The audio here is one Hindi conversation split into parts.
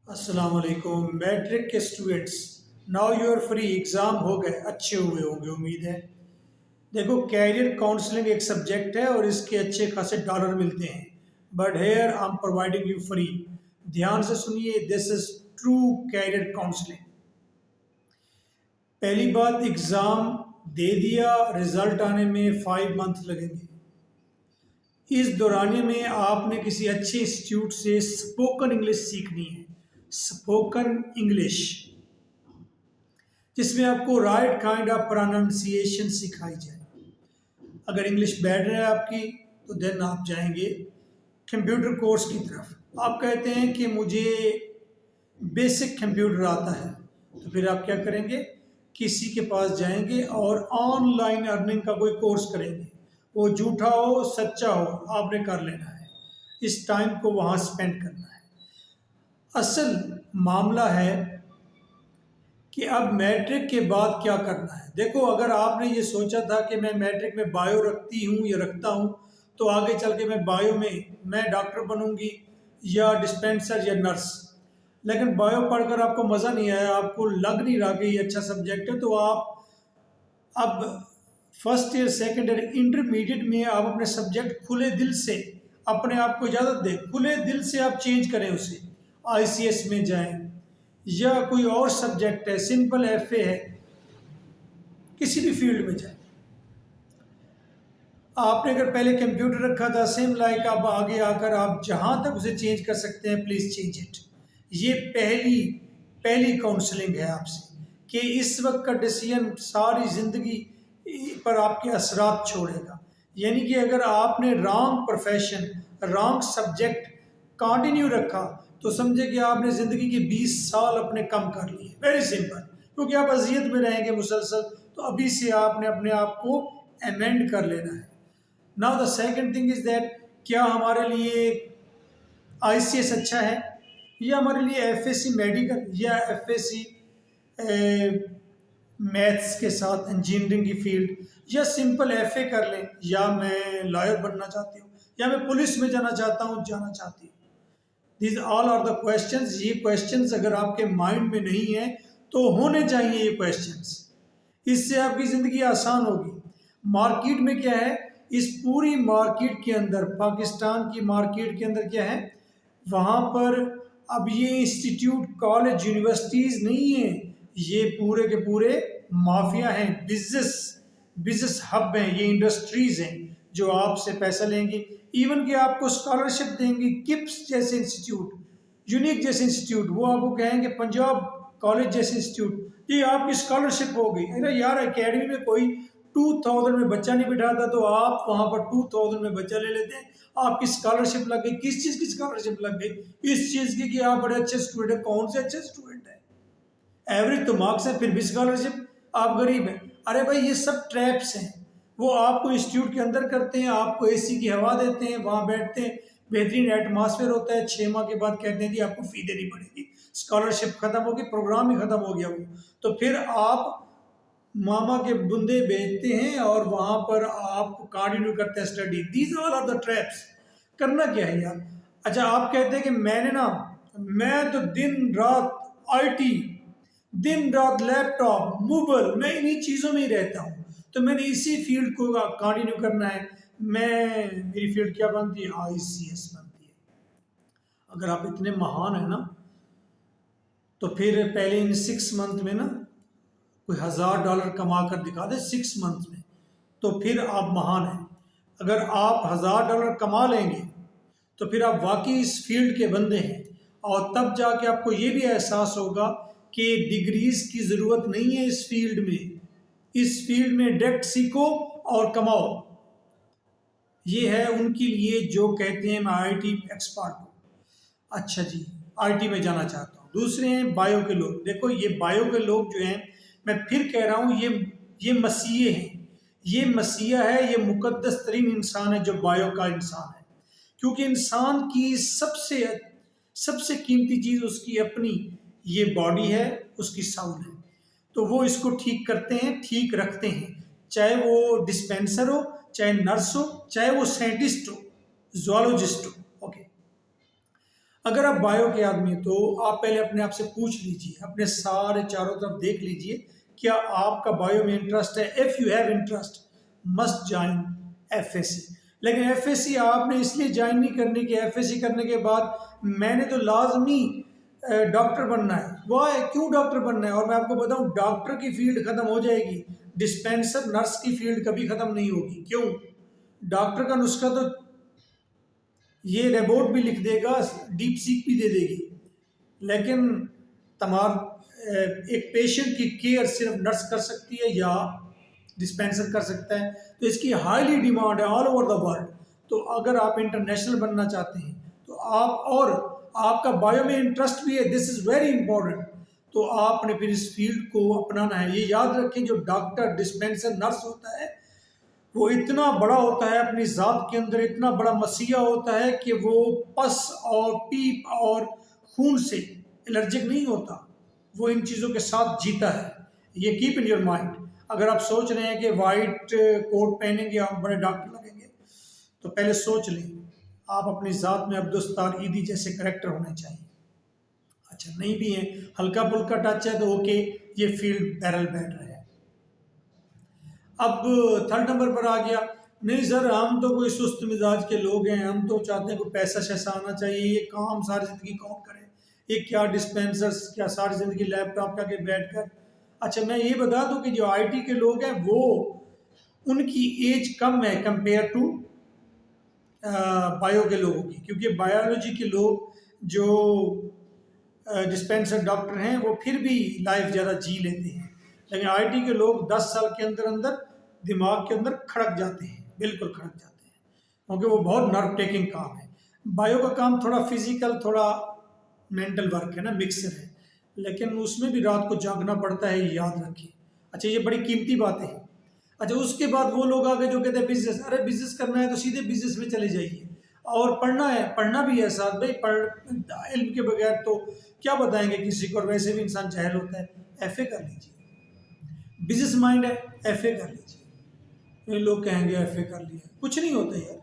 अस्सलाम वालेकुम मैट्रिक के students. Now your free exam हो गए, अच्छे हुए होंगे उम्मीद है। देखो, कैरियर काउंसलिंग एक सब्जेक्ट है और इसके अच्छे खासे डॉलर मिलते हैं, but here I am providing you free. ध्यान से सुनिए, this is true career counselling. पहली बात, एग्ज़ाम दे दिया, रिजल्ट आने में 5 मंथ लगेंगे। इस दौरानिए में आपने किसी अच्छे इंस्टीट्यूट से स्पोकन इंग्लिश सीखनी है। स्पोकन इंग्लिश जिसमें आपको राइट काइंड ऑफ प्रोनाउंसिएशन सिखाई जाए। अगर इंग्लिश बैड है आपकी तो देन आप जाएंगे कंप्यूटर कोर्स की तरफ। आप कहते हैं कि मुझे बेसिक कंप्यूटर आता है, तो फिर आप क्या करेंगे, किसी के पास जाएंगे और ऑनलाइन अर्निंग का कोई कोर्स करेंगे। वो झूठा हो सच्चा हो, आपने कर लेना है। इस टाइम को वहाँ स्पेंड करना है। असल मामला है कि अब मैट्रिक के बाद क्या करना है। देखो, अगर आपने ये सोचा था कि मैं मैट्रिक में बायो रखती हूँ या रखता हूँ तो आगे चल के मैं बायो में मैं डॉक्टर बनूंगी या डिस्पेंसर या नर्स, लेकिन बायो पढ़कर आपको मज़ा नहीं आया, आपको लग नहीं रहा कि ये अच्छा सब्जेक्ट है, तो आप अब first year second year intermediate में आप अपने सब्जेक्ट खुले दिल से, अपने आप को इजाज़त दें, खुले दिल से आप चेंज करें उसे। आईसीएस में जाएं या कोई और सब्जेक्ट है, सिंपल एफए है, किसी भी फील्ड में जाए। आपने अगर पहले कंप्यूटर रखा था सेम लाइक, अब आगे आकर आप जहां तक उसे चेंज कर सकते हैं प्लीज़ चेंज इट। ये पहली पहली काउंसलिंग है आपसे कि इस वक्त का डिसीजन सारी ज़िंदगी पर आपके असरात छोड़ेगा। यानी कि अगर आपने wrong profession, wrong subject continue रखा तो समझे कि आपने ज़िंदगी के 20 साल अपने कम कर लिए। वेरी सिंपल, क्योंकि आप अजियत में रहेंगे मुसलसल, तो अभी से आपने अपने आप को अमेंड कर लेना है। Now the second thing is that, क्या हमारे लिए आईसीएस अच्छा है या हमारे लिए एफएससी मेडिकल या एफएससी मैथ्स के साथ इंजीनियरिंग की फील्ड, या सिंपल एफए कर लें, या मैं लॉयर बनना चाहती हूँ, या मैं पुलिस में जाना चाहता हूँ, जाना चाहती हूँ। This all are the questions. ये क्वेश्चंस अगर आपके माइंड में नहीं है तो होने चाहिए ये क्वेश्चंस। इससे आपकी ज़िंदगी आसान होगी। मार्केट में क्या है, इस पूरी मार्केट के अंदर, पाकिस्तान की मार्केट के अंदर क्या है, वहाँ पर अब ये इंस्टीट्यूट, कॉलेज, यूनिवर्सिटीज़ नहीं हैं, ये पूरे के पूरे माफिया हैं, बिजनेस बिजनेस हब हैं, ये इंडस्ट्रीज़ हैं जो आपसे पैसा लेंगी। इवन कि आपको स्कॉलरशिप देंगी। किप्स जैसे इंस्टीट्यूट, यूनिक जैसे इंस्टीट्यूट, वो आपको कहेंगे पंजाब कॉलेज जैसे इंस्टीट्यूट, ये आपकी स्कॉलरशिप हो गई। अरे यार, एकेडमी में कोई 2000 में बच्चा नहीं बिठाता, तो आप वहाँ पर 2000 में बच्चा ले लेते हैं। आपकी स्कॉलरशिप लग गई। किस चीज़ की स्कॉलरशिप लग गई? इस चीज़ की कि आप बड़े अच्छे स्टूडेंट हैं। कौन से अच्छे स्टूडेंट हैं? एवरेज तो मार्क्स है, फिर भी स्कॉलरशिप। आप गरीब हैं। अरे भाई, ये सब ट्रैप्स हैं। वो आपको इंस्टीट्यूट के अंदर करते हैं, आपको एसी की हवा देते हैं, वहाँ बैठते हैं, बेहतरीन एटमॉस्फेयर होता है, 6 माह के बाद कहते हैं जी आपको फ़ी देनी पड़ेगी, स्कॉलरशिप ख़त्म होगी, प्रोग्राम ही ख़त्म हो गया वो। तो फिर आप मामा के बुंदे बेचते हैं और वहाँ पर आप कंटिन्यू करते हैं study. These all are the traps. करना क्या है यार? अच्छा, आप कहते हैं कि मैं तो दिन रात आईटी, दिन रात लैपटॉप, मोबाइल, मैं इन्हीं चीज़ों में ही रहता हूँ, तो मैंने इसी फील्ड को कंटिन्यू करना है। मेरी फील्ड क्या बनती है? आईसीएस बनती है। अगर आप इतने महान हैं ना, तो फिर पहले इन 6 मंथ में ना कोई $1000 कमा कर दिखा दे 6 मंथ में, तो फिर आप महान हैं। अगर आप $1000 कमा लेंगे तो फिर आप वाकई इस फील्ड के बंदे हैं, और तब जाके आपको ये भी एहसास होगा कि डिग्रीज की ज़रूरत नहीं है इस फील्ड में। इस फील्ड में डायरेक्ट सीखो और कमाओ। ये है उनके लिए जो कहते हैं मैं आईटी एक्सपर्ट हूँ। अच्छा जी, आईटी में जाना चाहता हूँ। दूसरे हैं बायो के लोग। देखो, ये बायो के लोग जो हैं, मैं फिर कह रहा हूँ, ये मसीहे हैं। ये मसीहा है, ये मुकद्दस तरीन इंसान है जो बायो का इंसान है। क्योंकि इंसान की सबसे सबसे कीमती चीज़ उसकी अपनी ये बॉडी है, उसकी साउल है। तो वो इसको ठीक करते हैं, ठीक रखते हैं, चाहे वो डिस्पेंसर हो, चाहे नर्स हो, चाहे वो साइंटिस्ट हो, जूलॉजिस्ट हो। ओके, अगर आप बायो के आदमी हैं, तो आप पहले अपने आप से पूछ लीजिए, अपने सारे चारों तरफ देख लीजिए, क्या आपका बायो में इंटरेस्ट है। If you have interest, must join FSc. लेकिन एफएससी आपने इसलिए ज्वाइन नहीं करनी कि एफएससी करने के बाद मैंने तो लाजमी डॉक्टर बनना है। वाह, क्यों डॉक्टर बनना है? और मैं आपको बताऊं, डॉक्टर की फील्ड खत्म हो जाएगी, डिस्पेंसर नर्स की फील्ड कभी खत्म नहीं होगी। क्यों? डॉक्टर का नुस्खा तो ये रोबोट भी लिख देगा, डीप सीक भी दे देगी, लेकिन एक पेशेंट की केयर सिर्फ नर्स कर सकती है या डिस्पेंसर कर सकता है। तो इसकी हाईली डिमांड है ऑल ओवर द वर्ल्ड। तो अगर आप इंटरनेशनल बनना चाहते हैं तो और आपका बायो में इंटरेस्ट भी है, दिस इज़ वेरी इंपॉर्टेंट, तो आपने फिर इस फील्ड को अपनाना है। ये याद रखें, जो डॉक्टर डिस्पेंसर नर्स होता है वो इतना बड़ा होता है, अपनी ज़ात के अंदर इतना बड़ा मसीहा होता है कि वो पस और पीप और खून से एलर्जिक नहीं होता, वो इन चीज़ों के साथ जीता है। ये कीप इन योर माइंड। अगर आप सोच रहे हैं कि वाइट कोट पहनेंगे आप बड़े डॉक्टर लगेंगे, तो पहले सोच लें आप अपनी ज़ात में अब्दुस्तार ईदी जैसे करेक्टर होने चाहिए। अच्छा, नहीं भी है, हल्का फुल्का टच है तो ओके, ये फील्ड बैरल बैटर है। अब थर्ड नंबर पर आ गया, नहीं सर हम तो कोई सुस्त मिजाज के लोग हैं, हम तो चाहते हैं कोई पैसा शैसा आना चाहिए, ये काम सारी ज़िंदगी कौन करे, ये क्या डिस्पेंसर्स, क्या सारी ज़िंदगी लैपटॉप के बैठ कर। अच्छा, मैं ये बता दूं कि जो आईटी के लोग हैं वो उनकी एज कम है कंपेयर टू बायो के लोगों की, क्योंकि बायोलॉजी के लोग जो डिस्पेंसर डॉक्टर हैं वो फिर भी लाइफ ज़्यादा जी लेते हैं, लेकिन आईटी के लोग 10 साल के अंदर अंदर दिमाग के अंदर खड़क जाते हैं, बिल्कुल खड़क जाते हैं, क्योंकि वो बहुत नर्व टेकिंग काम है। बायो का काम थोड़ा फिजिकल, थोड़ा मेंटल वर्क है ना, मिक्सर है, लेकिन उसमें भी रात को जागना पड़ता है, याद रखिए। अच्छा, ये बड़ी कीमती बातें हैं। अच्छा, उसके बाद वो लोग आगे जो कहते हैं बिजनेस, अरे बिजनेस करना है तो सीधे बिजनेस में चले जाइए, और पढ़ना है, पढ़ना भी है साथ भाई, इल्म के बगैर तो क्या बताएंगे किसी को, और वैसे भी इंसान जाहिल होता है। एफए कर लीजिए, बिजनेस माइंड है, एफए कर लीजिए। ये लोग कहेंगे एफए कर लिया, कुछ नहीं होता यार,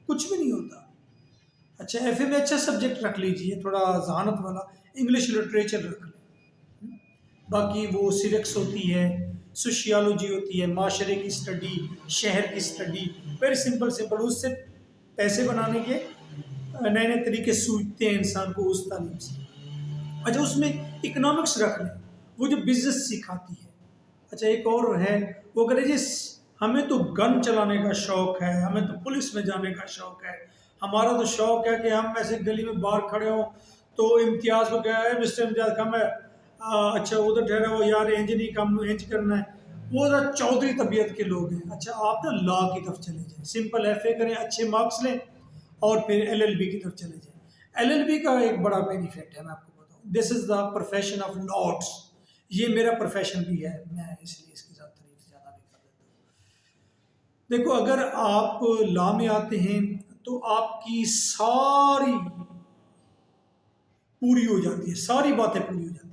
कुछ भी नहीं होता। अच्छा, एफए में अच्छा सब्जेक्ट रख लीजिए, थोड़ा जहानत वाला, इंग्लिश लिटरेचर रख लें। बाकी वो सिविक्स होती है, सोशियोलॉजी होती है, माशरे की स्टडी, शहर की स्टडी, वेरी सिंपल सिंपल, उससे पैसे बनाने के नए नए तरीके सूझते हैं इंसान को उस तालीम से। अच्छा, उसमें इकोनॉमिक्स रख लें, वो जो बिजनेस सिखाती है। अच्छा, एक और है, वो कह रहे जी हमें तो गन चलाने का शौक है, हमें तो पुलिस में जाने का शौक है, हमारा तो शौक है कि हम ऐसे गली में बाहर खड़े हों तो इम्तियाज़ को क्या है, मिस्टर इम्तियाज़ कम है, अच्छा उधर ठहरा हो यार, इंज नहीं कम इंज करना है। वो जरा चौधरी तबीयत के लोग हैं। अच्छा, आप ना लॉ की तरफ चले जाएं, सिंपल एफए करें, अच्छे मार्क्स लें, और फिर एलएलबी की तरफ चले जाएं। एलएलबी का एक बड़ा बेनिफिट है, मैं आपको बताऊं, this is the profession of lords. ये मेरा प्रोफेशन भी है, मैं इसलिए इसके साथ तारीफ ज़्यादा भी कर देता हूँ। देखो, अगर आप लॉ में आते हैं तो आपकी सारी पूरी हो जाती है, सारी बातें पूरी हो जाती हैं।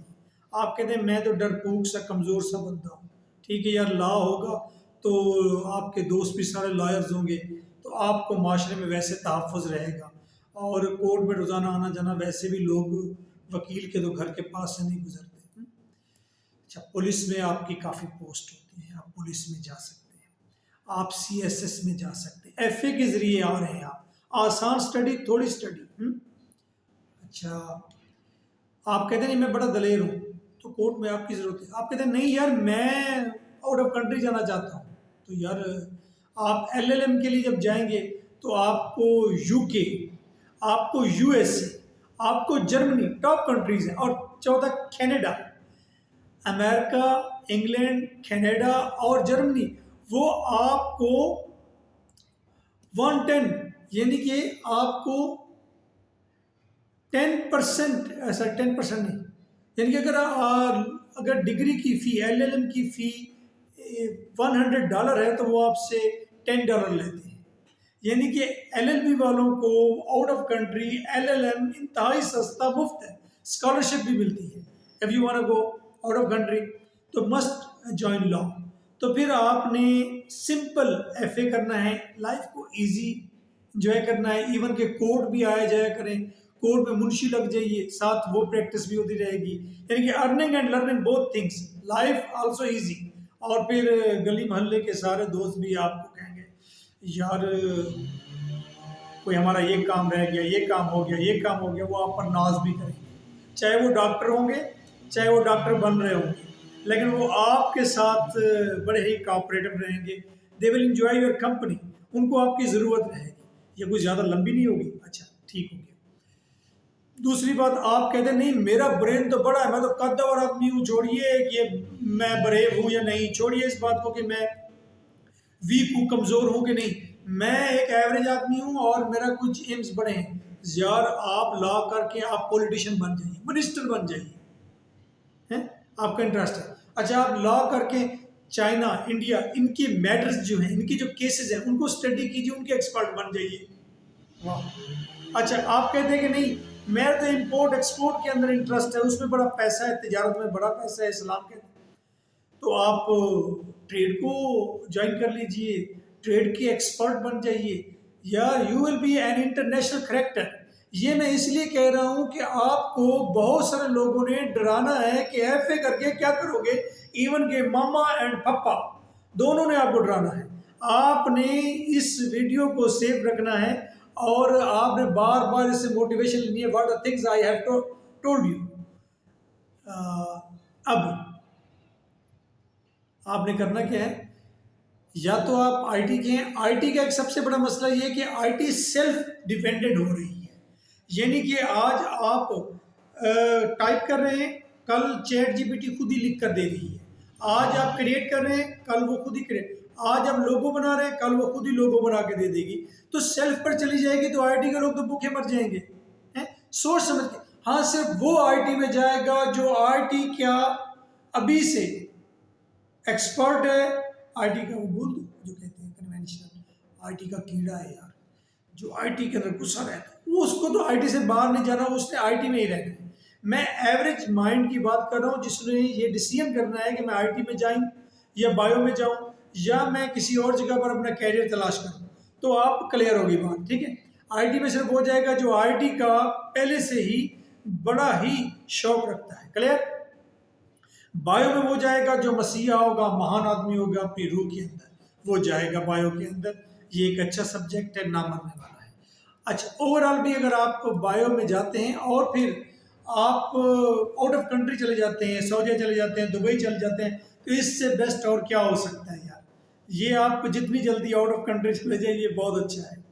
आप कहते हैं मैं तो डरपोक सा कमज़ोर सा बंदा हूँ, ठीक है यार, लॉ होगा तो आपके दोस्त भी सारे लॉयर्स होंगे, तो आपको माशरे में वैसे तहफ़्फ़ुज़ रहेगा, और कोर्ट में रोज़ाना आना जाना, वैसे भी लोग वकील के तो घर के पास से नहीं गुजरते। अच्छा, पुलिस में आपकी काफ़ी पोस्ट होती है, आप पुलिस में जा सकते हैं, आप सीएसएस में जा सकते हैं, एफए के ज़रिए आ रहे हैं आप, आसान स्टडी, थोड़ी स्टडी। अच्छा, आप कहते हैं नहीं मैं बड़ा दलेर हूँ, तो कोर्ट में आपकी ज़रूरत है। आप कहते हैं नहीं यार मैं आउट ऑफ कंट्री जाना चाहता हूँ, तो यार आप एलएलएम के लिए जब जाएंगे तो आपको यूके, आपको यूएसए, आपको जर्मनी, टॉप कंट्रीज हैं, और चौथा कनाडा, अमेरिका, इंग्लैंड, कनाडा और जर्मनी, वो आपको 110, यानी कि आपको 10%, ऐसा 10% नहीं, यानी कि अगर डिग्री की फ़ी, एलएलएम की फ़ी $100 है तो वो आपसे $10 लेते हैं। यानी कि एलएलबी वालों को आउट ऑफ कंट्री एलएलएम इंतहाई सस्ता, मुफ्त है, स्कॉलरशिप भी मिलती है। If you want to go out of country तो मस्ट जॉइन लॉ। तो फिर आपने सिंपल एफए करना है, लाइफ को इजी इंजॉय करना है, इवन के कोर्ट भी आया जाया करें, कोर्ट में मुंशी लग जाइए, साथ वो प्रैक्टिस भी होती रहेगी। यानी कि earning and learning both things, life also easy. और फिर गली मोहल्ले के सारे दोस्त भी आपको कहेंगे यार कोई हमारा ये काम रह गया, ये काम हो गया, ये काम हो गया, वो आप पर नाज भी करेंगे। चाहे वो डॉक्टर होंगे, चाहे वो डॉक्टर बन रहे होंगे, लेकिन वो आपके साथ बड़े ही कोऑपरेटिव रहेंगे। They will enjoy your company, उनको आपकी ज़रूरत रहेगी। ये कोई ज़्यादा लंबी नहीं होगी। अच्छा, ठीक हो गया। दूसरी बात, आप कहते हैं नहीं मेरा ब्रेन तो बड़ा है, मैं तो कद्दावर आदमी हूँ, छोड़िए ये मैं ब्रेव हूँ या नहीं, छोड़िए इस बात को कि मैं वीक हूँ, कमज़ोर हूँ कि नहीं, मैं एक एवरेज आदमी हूँ और मेरा कुछ एम्स बड़े हैं। यार आप लॉ करके आप पॉलिटिशियन बन जाइए, मिनिस्टर बन जाइए, हैं आपका इंटरेस्ट है। अच्छा, आप लॉ करके चाइना, इंडिया, इनकी मैटर्स जो हैं, इनकी जो केसेस हैं, उनको स्टडी कीजिए, उनके एक्सपर्ट बन जाइए। वाह। अच्छा, आप कहते हैं कि नहीं मेरा तो इम्पोर्ट एक्सपोर्ट के अंदर इंटरेस्ट है, उसमें बड़ा पैसा है, तिजारत में बड़ा पैसा है, इस्लाम के, तो आप ट्रेड को ज्वाइन कर लीजिए, ट्रेड के एक्सपर्ट बन जाइए। यार you will be an international character. ये मैं इसलिए कह रहा हूँ कि आपको बहुत सारे लोगों ने डराना है कि एफए करके क्या करोगे, इवन के मामा एंड पापा दोनों ने आपको डराना है। आपने इस वीडियो को सेव रखना है और आपने बार बार इससे मोटिवेशन लेनी है। What the things I have told you. अब आपने करना क्या है, या तो आप आईटी के हैं। आईटी का एक सबसे बड़ा मसला ये है कि आईटी सेल्फ डिपेंडेंट हो रही है। यानी कि आज आप टाइप कर रहे हैं, कल चैट जीपीटी खुद ही लिख कर दे रही है। आज आप क्रिएट कर रहे हैं, कल वो खुद ही क्रिएट, आज आप लोगो बना रहे हैं, कल वो खुद ही लोगो बना के दे देगी। तो सेल्फ पर चली जाएगी तो आईटी के लोग तो भूखे मर जाएंगे, हैं सोच समझ के। हाँ, सिर्फ वो आईटी में जाएगा जो आईटी क्या अभी से एक्सपर्ट है। आईटी का वो बोल दो जो कहते हैं कन्वेंशनल, आईटी का कीड़ा है यार, जो आईटी के अंदर घुसा रहता है, वो उसको तो आईटी से बाहर नहीं जाना, उसने आईटी में ही रहना है। मैं एवरेज माइंड की बात कर रहा हूँ जिसने ये डिसीजन करना है कि मैं आईटी में जाऊँ या बायो में जाऊँ या मैं किसी और जगह पर अपना कैरियर तलाश करूँ, तो आप क्लियर होगी बात, ठीक है। आईटी में सिर्फ हो जाएगा जो आईटी का पहले से ही बड़ा ही शौक रखता है, क्लियर। बायो में वो जाएगा जो मसीहा होगा, महान आदमी होगा अपनी रूह के अंदर, वो जाएगा बायो के अंदर। ये एक अच्छा सब्जेक्ट है, ना मरने वाला है। अच्छा, ओवरऑल भी अगर आप बायो में जाते हैं और फिर आप आउट ऑफ कंट्री चले जाते हैं, सऊदी चले जाते हैं, दुबई चले जाते हैं, तो इससे बेस्ट और क्या हो सकता है यार। ये आप जितनी जल्दी आउट ऑफ कंट्री चले जाइए बहुत अच्छा है,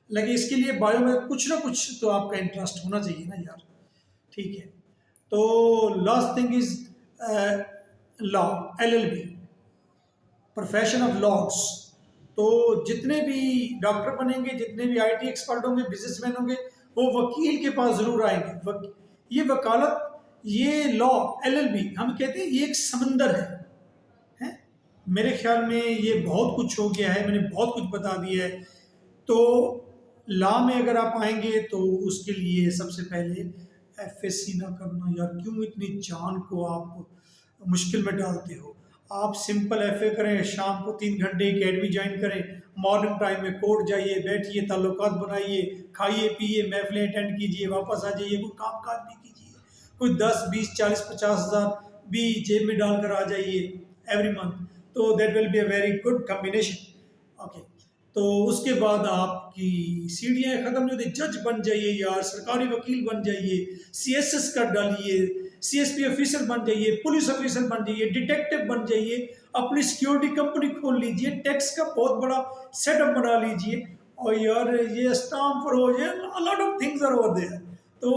लेकिन इसके लिए बायो में कुछ ना कुछ तो आपका इंटरेस्ट होना चाहिए ना यार, ठीक है। तो last thing is law, LLB, profession of laws. तो जितने भी डॉक्टर बनेंगे, जितने भी आईटी एक्सपर्ट होंगे, बिजनेसमैन होंगे, वो वकील के पास जरूर आएंगे। ये वकालत, ये लॉ, एलएलबी, हम कहते हैं ये एक समंदर है? मेरे ख्याल में ये बहुत कुछ हो गया है, मैंने बहुत कुछ बता दिया है। तो लॉ में अगर आप आएंगे तो उसके लिए सबसे पहले एफएससी ना करना यार, क्यों इतनी जान को आप मुश्किल में डालते हो। आप सिंपल एफए करें, शाम को 3 घंटे एकेडमी ज्वाइन करें, मॉर्निंग टाइम में कोर्ट जाइए, बैठिए, ताल्लुकात बनाइए, खाइए पिए, महफिलें अटेंड कीजिए, वापस आ जाइए, कोई काम काज भी कीजिए, कोई 10 20 40 50 हज़ार भी जेब में डालकर आ जाइए एवरी मंथ। तो that will be a very good combination, okay. तो उसके बाद आपकी सीढ़ियाँ ख़त्म नहीं होती, जज बन जाइए यार, सरकारी वकील बन जाइए, सीएसएस कर डालिए, सीएसपी ऑफिसर बन जाइए, पुलिस ऑफिसर बन जाइए, डिटेक्टिव बन जाइए, अपनी सिक्योरिटी कंपनी खोल लीजिए, टैक्स का बहुत बड़ा सेटअप बना लीजिए, और यार ये स्टाम्प पर हो जाए, lot of things are over there. तो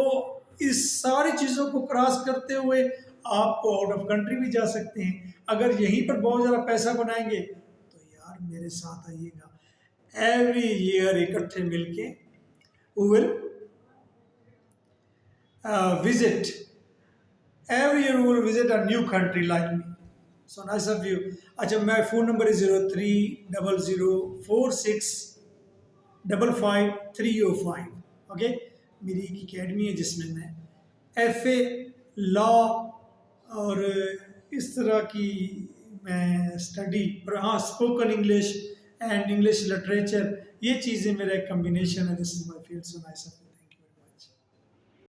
इस सारी चीज़ों को क्रॉस करते हुए आप आउट ऑफ कंट्री भी जा सकते हैं। अगर यहीं पर बहुत ज़्यादा पैसा बनाएंगे तो यार मेरे साथ आइएगा, एवरी ईयर इकट्ठे मिलके we will visit, every year we will visit a new country like me. So nice of you. अच्छा, मेरा फ़ोन नंबर है 030046555305, ओके। मेरी एक अकेडमी है जिसमें मैं एफए, लॉ और इस तरह की मैं स्टडी, हाँ, spoken English and English literature, ये चीज़ें मेरा एक कम्बिनेशन है। This is my field, so nice of you.